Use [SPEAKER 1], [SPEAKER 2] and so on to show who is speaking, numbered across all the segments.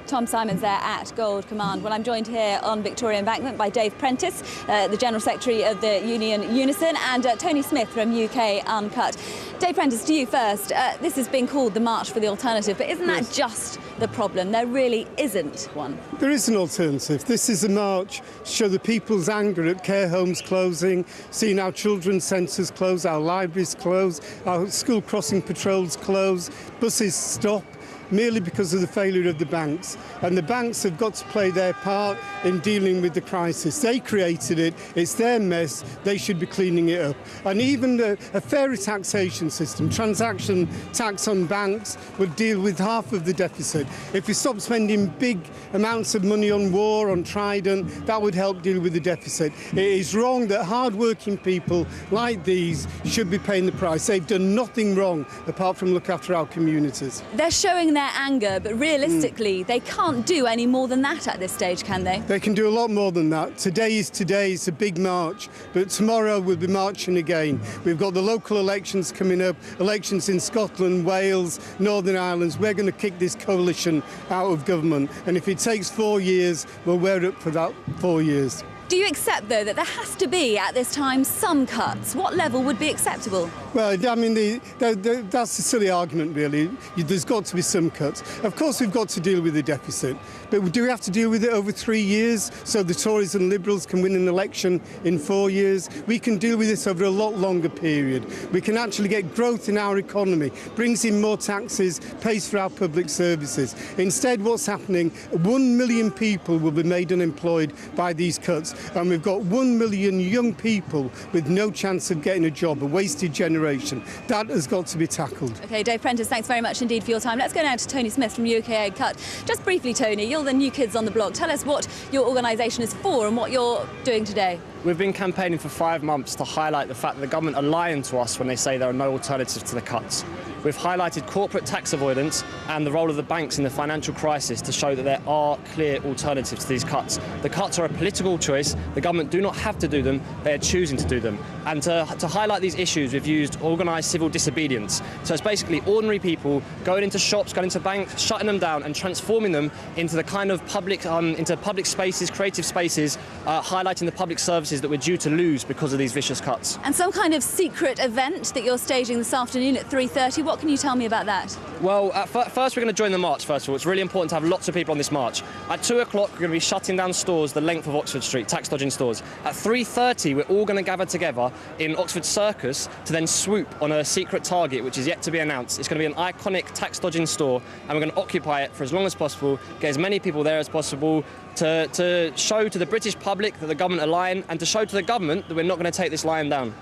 [SPEAKER 1] Tom Simons there at Gold Command. Well, I'm joined here on Victoria Embankment by Dave Prentis, the General Secretary of the union Unison, and Tony Smith from UK Uncut. Dave Prentis, to you first. This has been called the March for the Alternative, but isn't that just the problem? There really isn't one.
[SPEAKER 2] There is an alternative. This is a march to show the people's anger at care homes closing, seeing our children's centres close, our libraries close, our school crossing patrols close, buses stop, merely because of the failure of the banks. And the banks have got to play their part in dealing with the crisis. They created it, it's their mess, they should be cleaning it up. And even a fairer taxation system, transaction tax on banks, would deal with half of the deficit. If we stop spending big amounts of money on war, on Trident, that would help deal with the deficit. It is wrong that hard-working people like these should be paying the price. They've done nothing wrong apart from look after our communities.
[SPEAKER 1] They're showing their anger, but realistically, they can't do any more than that at this stage, can they?
[SPEAKER 2] They can do a lot more than that. Today is a big march, but tomorrow we'll be marching again. We've got the local elections coming up, elections in Scotland, Wales, Northern Ireland. We're going to kick this coalition out of government, and if it takes 4 years, we'll wear up for that 4 years.
[SPEAKER 1] Do you accept, though, that there has to be, at this time, some cuts? What level would be acceptable?
[SPEAKER 2] Well, I mean, that's a silly argument, really. There's got to be some cuts. Of course, we've got to deal with the deficit, but do we have to deal with it over 3 years so the Tories and Liberals can win an election in 4 years? We can deal with this over a lot longer period. We can actually get growth in our economy, brings in more taxes, pays for our public services. Instead, what's happening, 1 million people will be made unemployed by these cuts. And we've got 1 million young people with no chance of getting a job, a wasted generation. That has got to be tackled. OK,
[SPEAKER 1] Dave Prentis, thanks very much indeed for your time. Let's go now to Tony Smith from UK Uncut. Just briefly, Tony, you're the new kids on the block. Tell us what your organisation is for and what you're doing today.
[SPEAKER 3] We've been campaigning for 5 months to highlight the fact that the government are lying to us when they say there are no alternatives to the cuts. We've highlighted corporate tax avoidance and the role of the banks in the financial crisis to show that there are clear alternatives to these cuts. The cuts are a political choice. The government do not have to do them. They are choosing to do them. And to highlight these issues, we've used organised civil disobedience. So it's basically ordinary people going into shops, going into banks, shutting them down and transforming them into the kind of public, into public spaces, creative spaces, highlighting the public services that we're due to lose because of these vicious cuts.
[SPEAKER 1] And some kind of secret event that you're staging this afternoon at 3:30. What can you tell me about that?
[SPEAKER 3] Well, first we're going to join the march, first of all. It's really important to have lots of people on this march. At 2 o'clock, we're going to be shutting down stores the length of Oxford Street, tax dodging stores. At 3:30, we're all going to gather together in Oxford Circus to then swoop on a secret target, which is yet to be announced. It's going to be an iconic tax dodging store, and we're going to occupy it for as long as possible, get as many people there as possible, to show to the British public that the government are lying, and to show to the government that we're not going to take this lying down.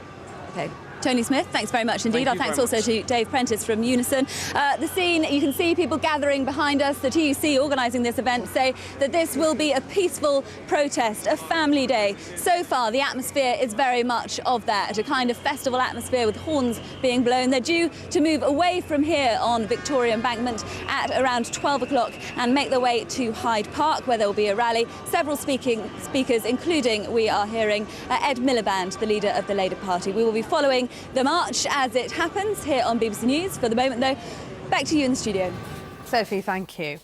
[SPEAKER 1] Okay. Tony Smith, thanks very much indeed. Our thanks also to Dave Prentis from Unison. The scene, you can see people gathering behind us. The TUC organising this event say that this will be a peaceful protest, a family day. So far, the atmosphere is very much of that, a kind of festival atmosphere with horns being blown. They're due to move away from here on Victoria Embankment at around 12 o'clock and make their way to Hyde Park, where there will be a rally. Several speakers, including, we are hearing, Ed Miliband, the leader of the Labour Party. We will be following the march as it happens here on BBC News. For the moment, though, back to you in the studio.
[SPEAKER 4] Sophie, thank you.